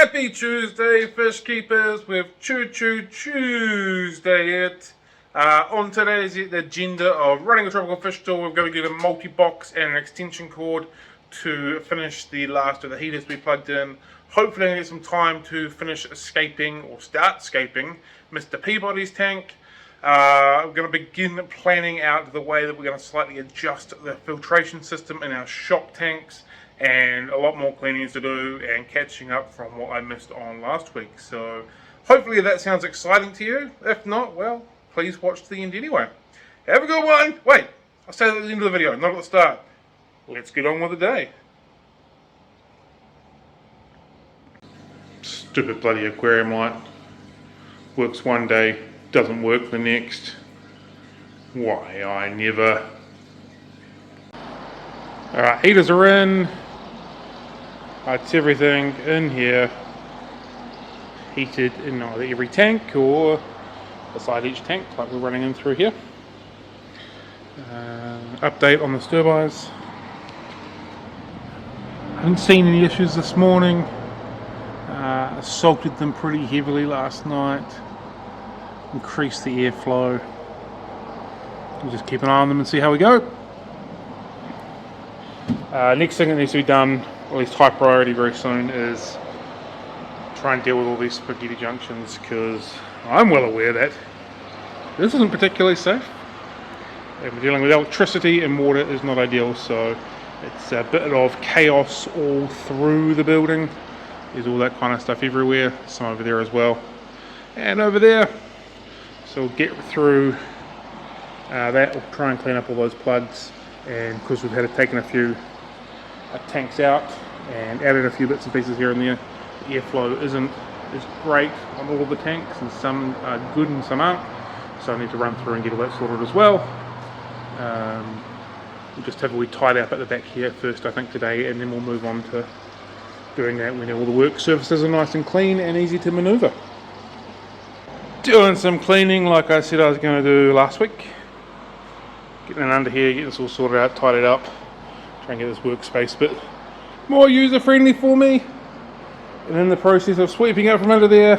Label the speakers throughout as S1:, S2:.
S1: Happy Tuesday, fish keepers, with Choo Choo Tuesday it. On today's agenda of running a tropical fish store, we're going to get a multi-box and an extension cord to finish the last of the heaters we plugged in. Hopefully I get some time to finish escaping, or start escaping, Mr. Peabody's tank. We're going to begin planning out the way that we're going to slightly adjust the filtration system in our shop tanks, and a lot more cleaning to do and catching up from what I missed on last week. So hopefully that sounds exciting to you. If not, well, please watch to the end anyway. Have a good one. Wait, I'll say that at the end of the video, not at the start. Let's get on with the day. Stupid bloody aquarium light. Works one day, doesn't work the next. Why, I never. Alright, heaters are in. It's everything in here heated in either every tank or beside each tank, like we're running in through here. Update on the stir-bys. I haven't seen any issues this morning. Salted them pretty heavily last night. Increased the airflow. We'll just keep an eye on them and see how we go. Next thing that needs to be done, or at least high priority very soon, is try and deal with all these spaghetti junctions, because I'm well aware that this isn't particularly safe. And we're dealing with electricity and water is not ideal, so it's a bit of chaos all through the building. There's all that kind of stuff everywhere, some over there as well, and over there. So we'll get through that, we'll try and clean up all those plugs, and because we've had to taken a few tanks out and added a few bits and pieces here and there, the airflow isn't as great on all of the tanks, and some are good and some aren't, so I need to run through and get all that sorted as well. We'll just have a wee tidy up at the back here first, I think, today, and then we'll move on to doing that when all the work surfaces are nice and clean and easy to manoeuvre. Doing some cleaning like I said I was going to do last week. Getting it under here, getting this all sorted out, tidied up, try and get this workspace a bit more user friendly for me. And in the process of sweeping out from under there,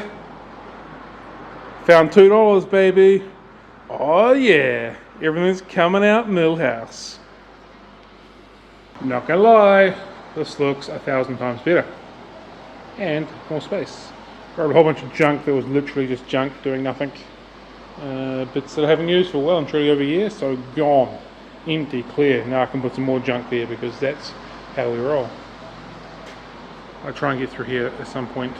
S1: found $2, baby. Oh yeah, everything's coming out Millhouse. Not gonna lie, this looks 1,000 times better. And more space. Grabbed a whole bunch of junk that was literally just junk doing nothing. Bits that I haven't used for well and truly over a year, so gone. Empty, clear. Now I can put some more junk there because that's how we roll. I'll try and get through here at some point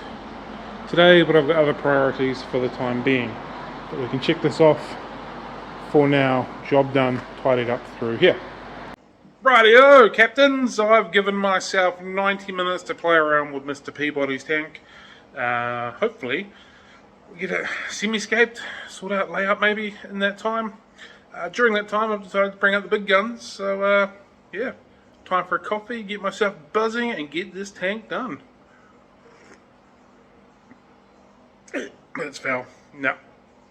S1: today, but I've got other priorities for the time being. But we can check this off. For now, job done, tidied up through here. Rightio, captains, I've given myself 90 minutes to play around with Mr. Peabody's tank. Hopefully we get it semi-scaped, sort out layout maybe in that time. During that time I've decided to bring out the big guns, so yeah, time for a coffee, get myself buzzing and get this tank done. That's foul. No.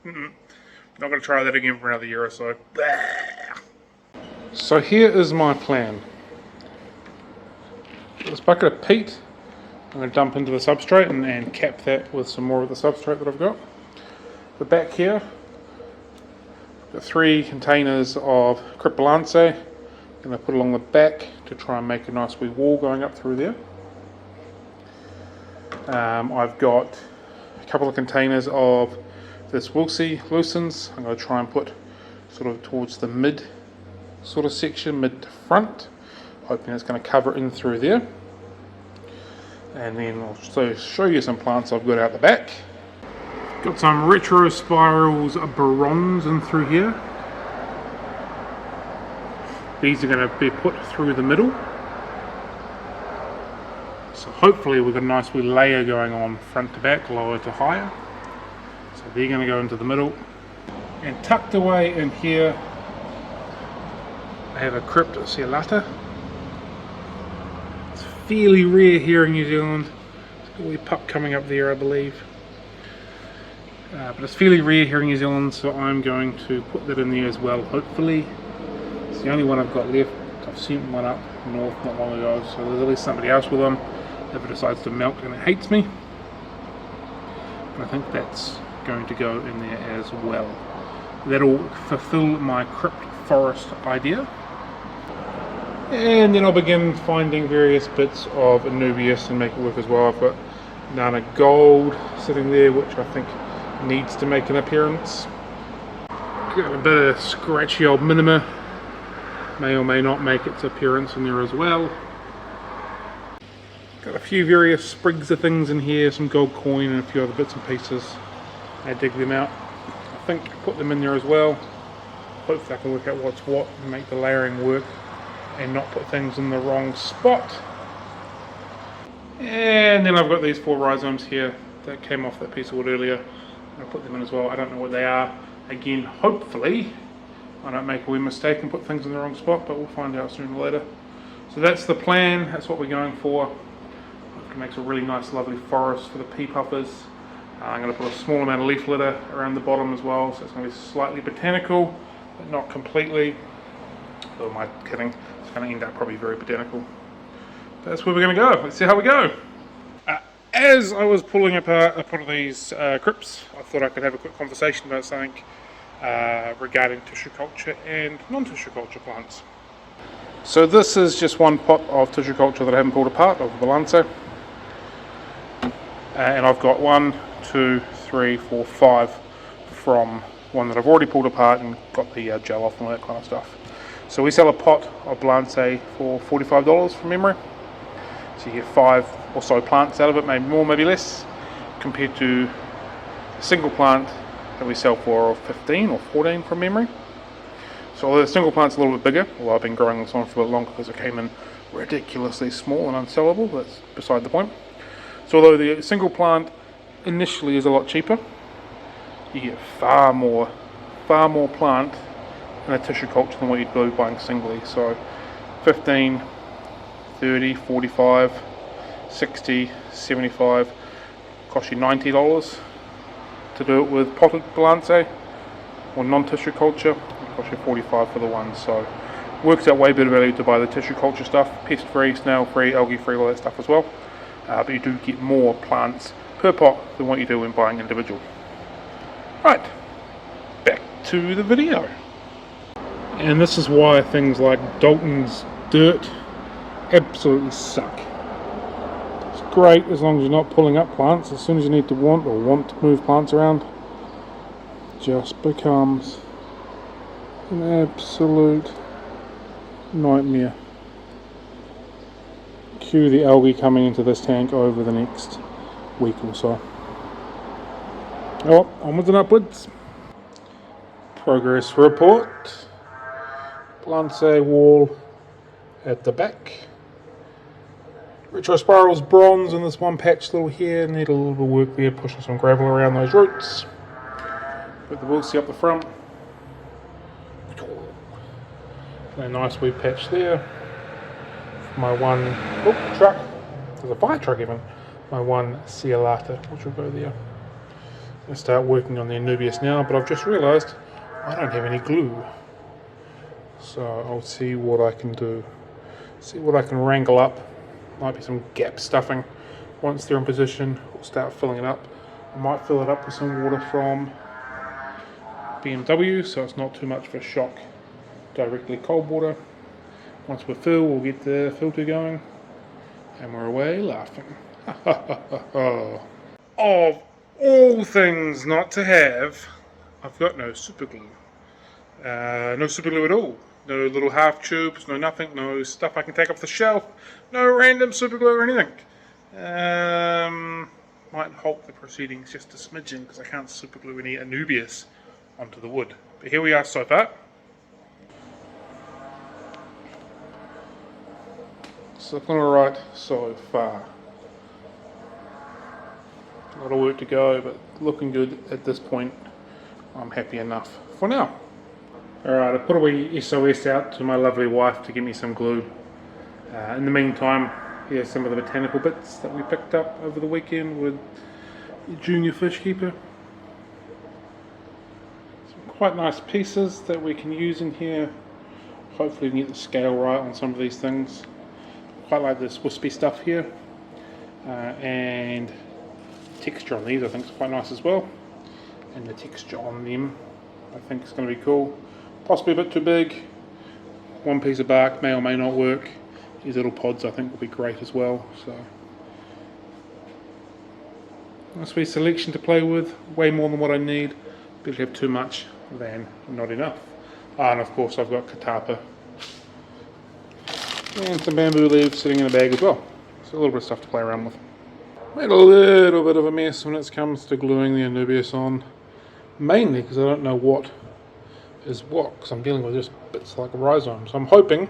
S1: Not going to try that again for another year or so. So here is my plan. This bucket of peat I'm going to dump into the substrate and cap that with some more of the substrate that I've got. The back here, I've got 3 containers of Cripolance. I'm going to put along the back to try and make a nice wee wall going up through there. I've got a couple of containers of this Wilsey Lucens. I'm going to try and put sort of towards the mid sort of section, mid to front, hoping it's going to cover in through there. And then I'll show you some plants I've got out the back. Got some Retro Spirals Barons in through here. These are going to be put through the middle. So hopefully we've got a nice wee layer going on front to back, lower to higher. So they're going to go into the middle. And tucked away in here, I have a Cryptocelata. It's fairly rare here in New Zealand. There's a wee pup coming up there, I believe. But it's fairly rare here in New Zealand, so I'm going to put that in there as well, hopefully. It's the only one I've got left. I've sent one up north not long ago, so there's at least somebody else with them if it decides to melt and it hates me. I think that's going to go in there as well. That'll fulfill my crypt forest idea. And then I'll begin finding various bits of Anubias and make it work as well. I've got Nana Gold sitting there, which I think needs to make an appearance. Got a bit of scratchy old Minima, may or may not make its appearance in there as well. Got a few various sprigs of things in here, some gold coin and a few other bits and pieces. I dig them out. I think I put them in there as well. Hopefully I can work out what's what and make the layering work and not put things in the wrong spot. And then I've got these 4 rhizomes here that came off that piece of wood earlier. I'll put them in as well. I don't know what they are. Again, hopefully I don't make a weird mistake and put things in the wrong spot, but we'll find out sooner or later. So that's the plan, that's what we're going for. It makes a really nice lovely forest for the pea puffers. I'm going to put a small amount of leaf litter around the bottom as well, so it's going to be slightly botanical, but not completely. Who am I kidding? It's going to end up probably very botanical. But that's where we're going to go. Let's see how we go. As I was pulling apart one of these crypts, I thought I could have a quick conversation about something regarding tissue culture and non-tissue culture plants. So this is just one pot of tissue culture that I haven't pulled apart of Balansa. And I've got 1, 2, 3, 4, 5 from one that I've already pulled apart and got the gel off and all that kind of stuff. So we sell a pot of Balansa for $45 from memory. So you get 5 or so plants out of it, maybe more, maybe less, compared to a single plant that we sell for 15 or 14 from memory. So although the single plant's a little bit bigger, although I've been growing this on for a bit longer because it came in ridiculously small and unsellable, that's beside the point. So although the single plant initially is a lot cheaper, you get far more plant in a tissue culture than what you'd do buying singly. So 15, 30, 45, 60, 75, cost you $90 to do it with potted Balansa or non-tissue culture. It costs you $45 for the one, so works out way better value to buy the tissue culture stuff, pest free, snail free, algae free, all that stuff as well. But you do get more plants per pot than what you do when buying individual. Right, back to the video. And this is why things like Dalton's dirt absolutely suck. It's great as long as you're not pulling up plants. As soon as you need to want to move plants around, just becomes an absolute nightmare. Cue the algae coming into this tank over the next week or so. Oh, onwards and upwards. Progress report. Balansa wall at the back. Retrospirals bronze in this one patch little here. Need a little bit of work there, pushing some gravel around those roots. Put the Wilsey up the front. And a nice wee patch there. My one truck. There's a fire truck even. My one Cialata, which will go there. I'll start working on the Anubias now, but I've just realised I don't have any glue. So I'll see what I can do. See what I can wrangle up. Might be some gap stuffing. Once they're in position, we'll start filling it up. I might fill it up with some water from BMW, so it's not too much of a shock. Directly cold water. Once we're full, we'll get the filter going, and we're away laughing. Of all things not to have, I've got no super glue. No super glue at all. No little half tubes, no nothing, no stuff I can take off the shelf, no random super glue or anything. Might halt the proceedings just a smidgen because I can't super glue any Anubias onto the wood. But here we are so far. It's looking alright so far. A lot of work to go, but looking good at this point. I'm happy enough for now. Alright, I put a wee SOS out to my lovely wife to give me some glue. In the meantime, here's some of the botanical bits that we picked up over the weekend with Junior Fish Keeper. Some quite nice pieces that we can use in here. Hopefully we can get the scale right on some of these things. Quite like this wispy stuff here. And texture on these I think is quite nice as well, and the texture on them I think is going to be cool. Possibly a bit too big. One piece of bark may or may not work. These little pods I think will be great as well. So nice wee selection to play with. Way more than what I need. Better have too much than not enough. And of course I've got Katapa and some bamboo leaves sitting in a bag as well. So a little bit of stuff to play around with. Made a little bit of a mess when it comes to gluing the Anubias on. Mainly because I don't know what is what, because I'm dealing with just bits like a rhizome. So I'm hoping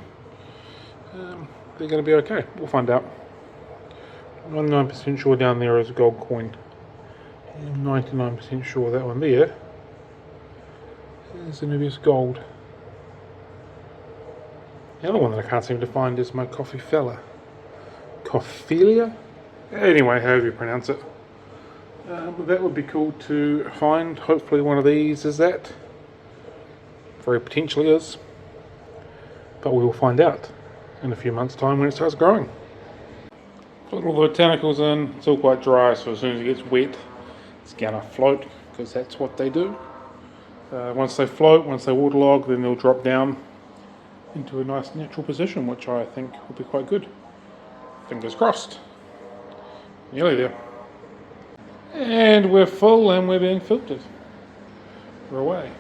S1: they're going to be okay. We'll find out. I'm 99% sure down there is a gold coin. I'm 99% sure that one there is Anubias gold. The other one that I can't seem to find is my coffee fella. Cophelia? Anyway, however you pronounce it. That would be cool to find. Hopefully one of these is that. Very potentially is. But we will find out in a few months' time when it starts growing. Put all the botanicals in. It's all quite dry, so as soon as it gets wet, it's going to float, because that's what they do. Once they float, once they waterlog, then they'll drop down into a nice natural position, which I think will be quite good. Fingers crossed. Nearly there. And we're full and we're being filtered. We're away.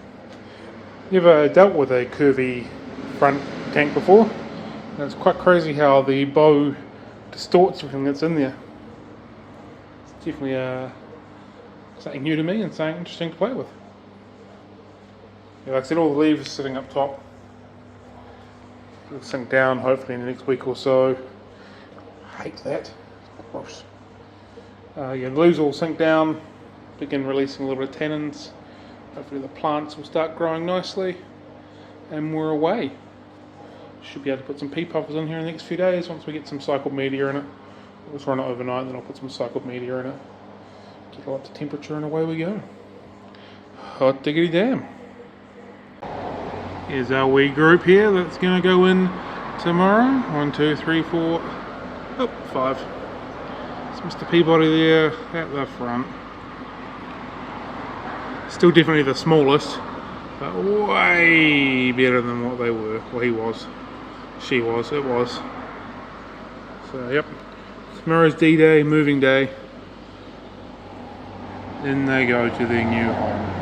S1: Never dealt with a curvy front tank before. And it's quite crazy how the bow distorts everything that's in there. It's definitely something new to me and something interesting to play with. Yeah, like I said, all the leaves are sitting up top. It'll sink down hopefully in the next week or so. I hate that. Gross. Yeah, the leaves will sink down, begin releasing a little bit of tannins. Hopefully the plants will start growing nicely, and we're away. Should be able to put some pea puffers in here in the next few days once we get some cycled media in it. I'll just run it overnight, then I'll put some cycled media in it. Get it up to temperature and away we go. Hot diggity damn. Here's our wee group here that's going to go in tomorrow. 1, 2, 3, 4, 5. Mr. Peabody there at the front. Still definitely the smallest, but way better than what they were. Well, he was. She was. It was. So, yep. Tomorrow's D-Day, moving day. Then they go to their new home.